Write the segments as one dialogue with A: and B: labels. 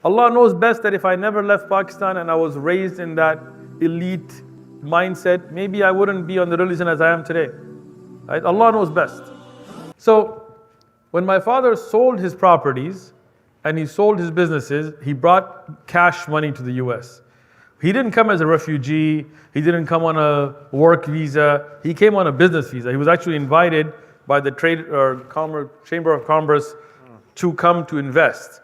A: Allah knows best that if I never left Pakistan and I was raised in that elite mindset, maybe I wouldn't be on the religion as I am today. Right? Allah knows best. So when my father sold his properties and he sold his businesses, he brought cash money to the US. He didn't come as a refugee. He didn't come on a work visa. He came on a business visa. He was actually invited by the Chamber of Commerce to come to invest.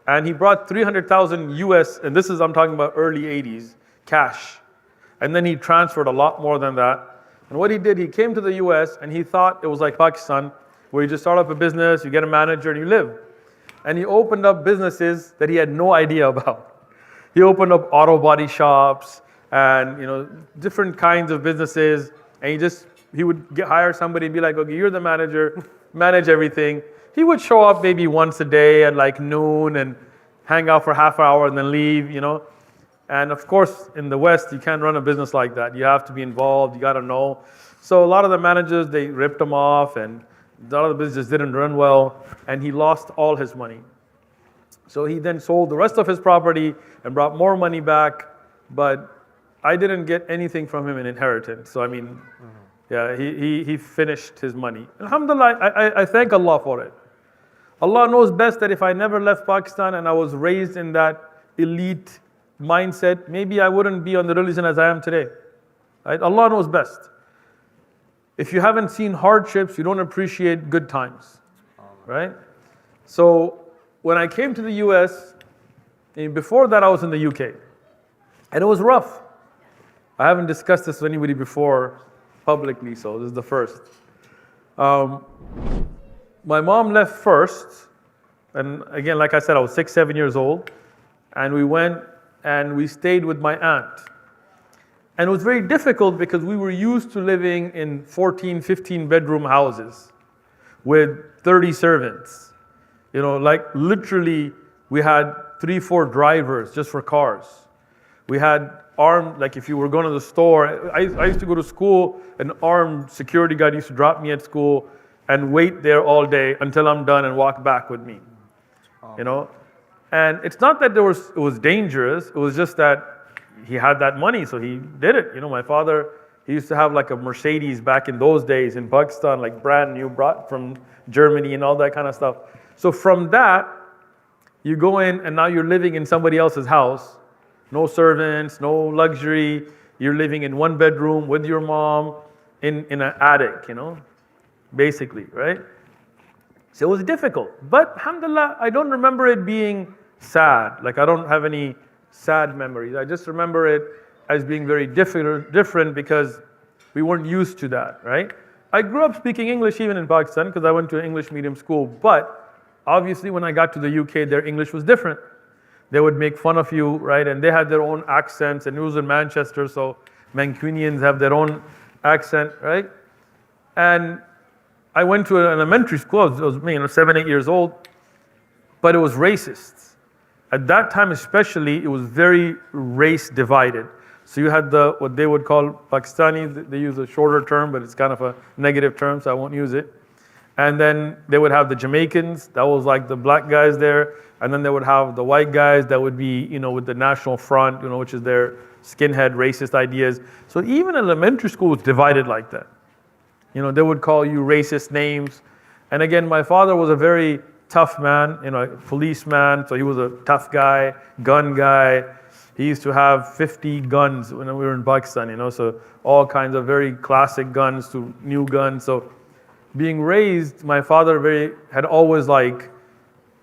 A: And he brought 300,000 US, and this is, I'm talking about early 80s, cash. And then he transferred a lot more than that. And what he did, he came to the US and he thought it was like Pakistan, where you just start up a business, you get a manager and you live. And he opened up businesses that he had no idea about. He opened up auto body shops and different kinds of businesses. And he would hire somebody and be like, okay, you're the manager, manage everything. He would show up maybe once a day at like noon and hang out for half an hour and then leave, And of course, in the West, you can't run a business like that. You have to be involved, you got to know. So a lot of the managers, they ripped him off and a lot of the business didn't run well and he lost all his money. So he then sold the rest of his property and brought more money back, but I didn't get anything from him in inheritance. So yeah, he finished his money. Alhamdulillah, I thank Allah for it. Allah knows best that if I never left Pakistan and I was raised in that elite mindset, maybe I wouldn't be on the religion as I am today. Right? Allah knows best. If you haven't seen hardships, you don't appreciate good times. Right? So when I came to the US, before that I was in the UK. And it was rough. I haven't discussed this with anybody before publicly, so this is the first. My mom left first. And again, like I said, I was 6, 7 years old. And we went and we stayed with my aunt. And it was very difficult because we were used to living in 14, 15 bedroom houses with 30 servants. Like literally we had 3, 4 drivers just for cars. We had armed, like if you were going to the store, I used to go to school, an armed security guard used to drop me at school and wait there all day until I'm done and walk back with me. And it's not that it was dangerous, it was just that he had that money, so he did it. My father, he used to have like a Mercedes back in those days in Pakistan, like brand new, brought from Germany and all that kind of stuff. So from that, you go in and now you're living in somebody else's house, no servants, no luxury. You're living in 1 bedroom with your mom in an attic, basically, right? So it was difficult. But alhamdulillah, I don't remember it being sad. Like I don't have any sad memories. I just remember it as being very different because we weren't used to that, right? I grew up speaking English even in Pakistan because I went to an English medium school. But obviously when I got to the UK, their English was different. They would make fun of you, right? And they had their own accents, and it was in Manchester, so Mancunians have their own accent, right? And I went to an elementary school, I was 7, 8 years old, but it was racist. At that time especially, it was very race divided. So you had what they would call Pakistani, they use a shorter term, but it's kind of a negative term, so I won't use it. And then they would have the Jamaicans, that was like the black guys there. And then they would have the white guys that would be, with the National Front, which is their skinhead racist ideas. So even elementary school was divided like that. They would call you racist names. And again, my father was a very tough man, a policeman, so he was a tough guy, gun guy. He used to have 50 guns when we were in Pakistan, so all kinds of very classic guns to new guns. So being raised, my father had always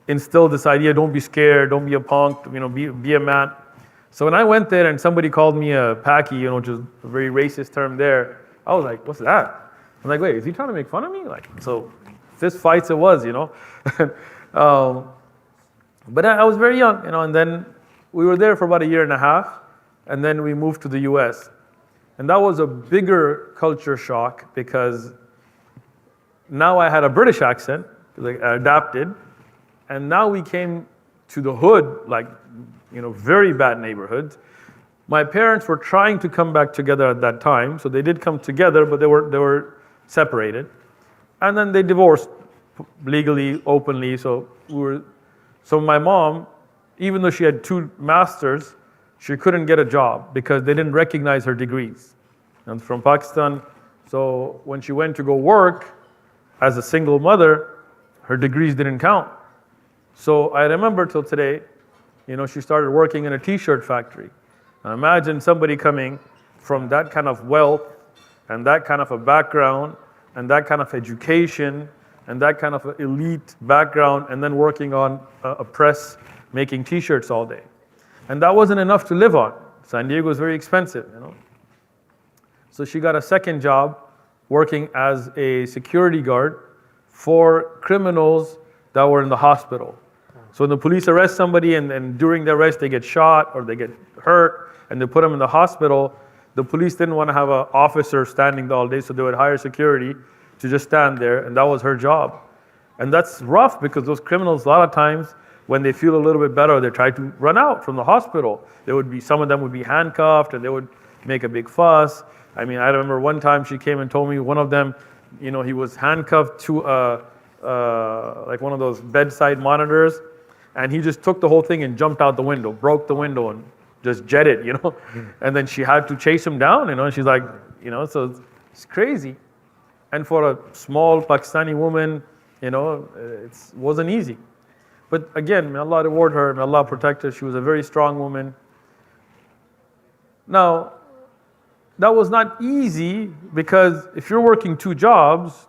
A: instilled this idea, don't be scared, don't be a punk, be a man. So when I went there and somebody called me a Paki, which is a very racist term there, I was like, what's that? I'm like, wait, is he trying to make fun of me? So fist fights it was, But I was very young, and then we were there for about 1.5 years, and then we moved to the US. And that was a bigger culture shock because now I had a British accent, because I adapted. And now we came to the hood, very bad neighborhoods. My parents were trying to come back together at that time, so they did come together, but they were separated. And then they divorced legally, openly. So my mom, even though she had 2 masters, she couldn't get a job because they didn't recognize her degrees. And from Pakistan, so when she went to go work as a single mother, her degrees didn't count. So I remember till today, she started working in a t-shirt factory. Now imagine somebody coming from that kind of wealth and that kind of a background and that kind of education and that kind of elite background, and then working on a press making t-shirts all day. And that wasn't enough to live on. San Diego is very expensive, So she got a second job working as a security guard for criminals that were in the hospital. So when the police arrest somebody and during the arrest they get shot or they get hurt and they put them in the hospital, the police didn't want to have an officer standing all day, so they would hire security to just stand there, and that was her job. And that's rough because those criminals, a lot of times, when they feel a little bit better, they try to run out from the hospital. Some of them would be handcuffed and they would make a big fuss. I remember one time she came and told me one of them, he was handcuffed to like one of those bedside monitors, and he just took the whole thing and jumped out the window, broke the window and just jetted, And then she had to chase him down, and she's like, so it's crazy. And for a small Pakistani woman, it wasn't easy. But again, may Allah reward her, may Allah protect her. She was a very strong woman. Now, that was not easy because if you're working 2 jobs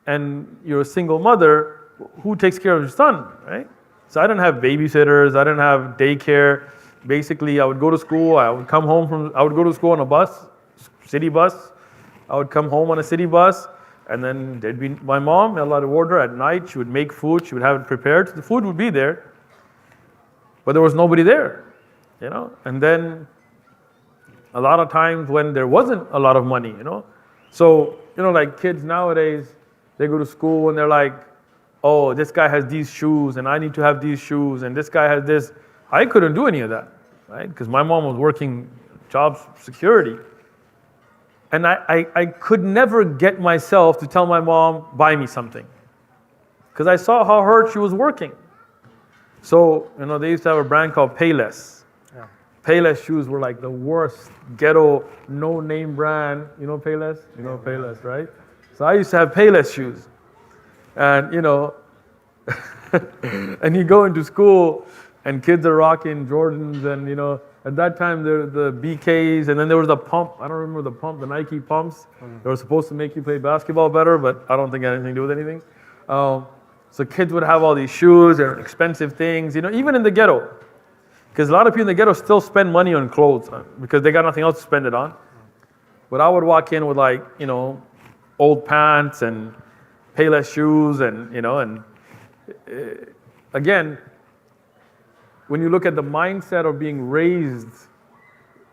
A: and you're a single mother, who takes care of your son, right? So I didn't have babysitters, I didn't have daycare. Basically, I would go to school, I would go to school on a bus, city bus. I would come home on a city bus, and then there'd be my mom, may Allah reward her, at night she would make food, she would have it prepared. The food would be there, but there was nobody there, And then a lot of times when there wasn't a lot of money, So, like kids nowadays, they go to school and they're like, oh, this guy has these shoes and I need to have these shoes, and this guy has this. I couldn't do any of that, right? Because my mom was working job security. And I could never get myself to tell my mom, buy me something. Because I saw how hard she was working. So, they used to have a brand called Payless. Yeah. Payless shoes were like the worst ghetto, no-name brand. You know Payless? You know Payless, right? So I used to have Payless shoes. And, and you go into school and kids are rocking Jordans and, at that time, the BKs, and then there was the pump. I don't remember the pump, the Nike pumps. They were supposed to make you play basketball better, but I don't think it had anything to do with anything. So kids would have all these shoes and expensive things, even in the ghetto. Because a lot of people in the ghetto still spend money on clothes because they got nothing else to spend it on. But I would walk in with old pants and Payless shoes and again, when you look at the mindset of being raised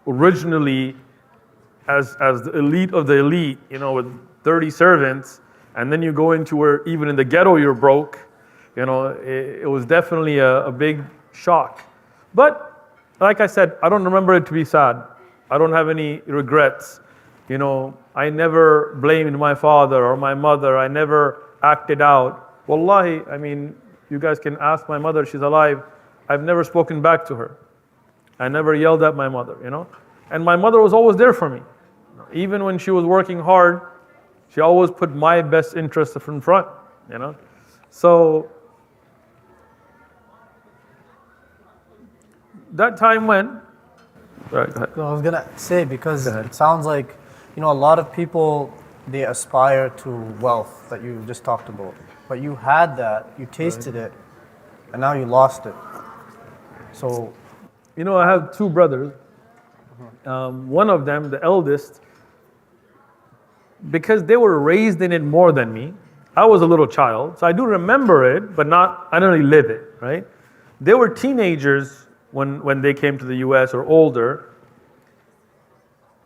A: originally as the elite of the elite, with 30 servants, and then you go into where even in the ghetto you're broke, it was definitely a big shock. But like I said, I don't remember it to be sad. I don't have any regrets. I never blamed my father or my mother. I never acted out. Wallahi, you guys can ask my mother, she's alive. I've never spoken back to her. I never yelled at my mother, And my mother was always there for me. Even when she was working hard, she always put my best interest in front, So that time went. Right, go ahead.
B: I was gonna say, because it sounds like, a lot of people, they aspire to wealth that you just talked about. But you had that, you tasted it, and now you lost it. So,
A: I have 2 brothers. One of them, the eldest, because they were raised in it more than me. I was a little child, so I do remember it, but I don't really live it, right? They were teenagers when they came to the US or older.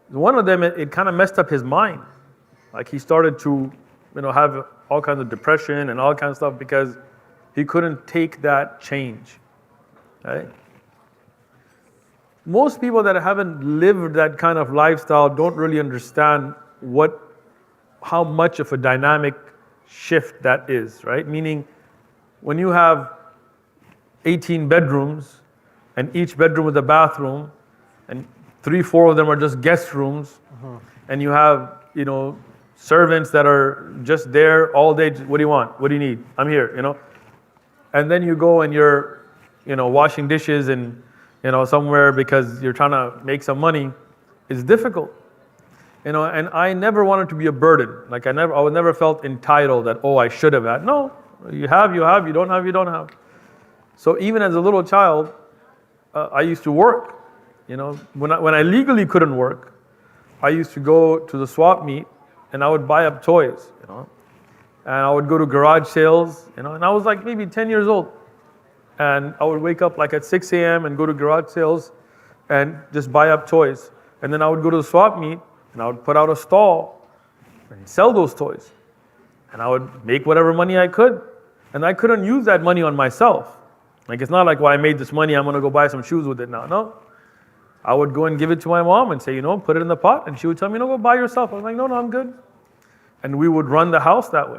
A: One of them, it kind of messed up his mind. Like he started to, have all kinds of depression and all kinds of stuff because he couldn't take that change, right? Most people that haven't lived that kind of lifestyle don't really understand how much of a dynamic shift that is, right? Meaning, when you have 18 bedrooms and each bedroom with a bathroom, and 3-4 of them are just guest rooms, and you have, servants that are just there all day. What do you want? What do you need? I'm here, And then you go and you're, washing dishes and, somewhere because you're trying to make some money. It's difficult. And I never wanted to be a burden. Like I was never felt entitled that, I should have had. No, you have, you don't have, you don't have. So even as a little child, I used to work. When I legally couldn't work, I used to go to the swap meet and I would buy up toys, and I would go to garage sales, and I was like maybe 10 years old. And I would wake up like at 6 a.m. and go to garage sales and just buy up toys. And then I would go to the swap meet and I would put out a stall and sell those toys. And I would make whatever money I could. And I couldn't use that money on myself. Like it's not like, I made this money, I'm going to go buy some shoes with it now. No. I would go and give it to my mom and say, put it in the pot. And she would tell me, go buy yourself. I was like, no, I'm good. And we would run the house that way.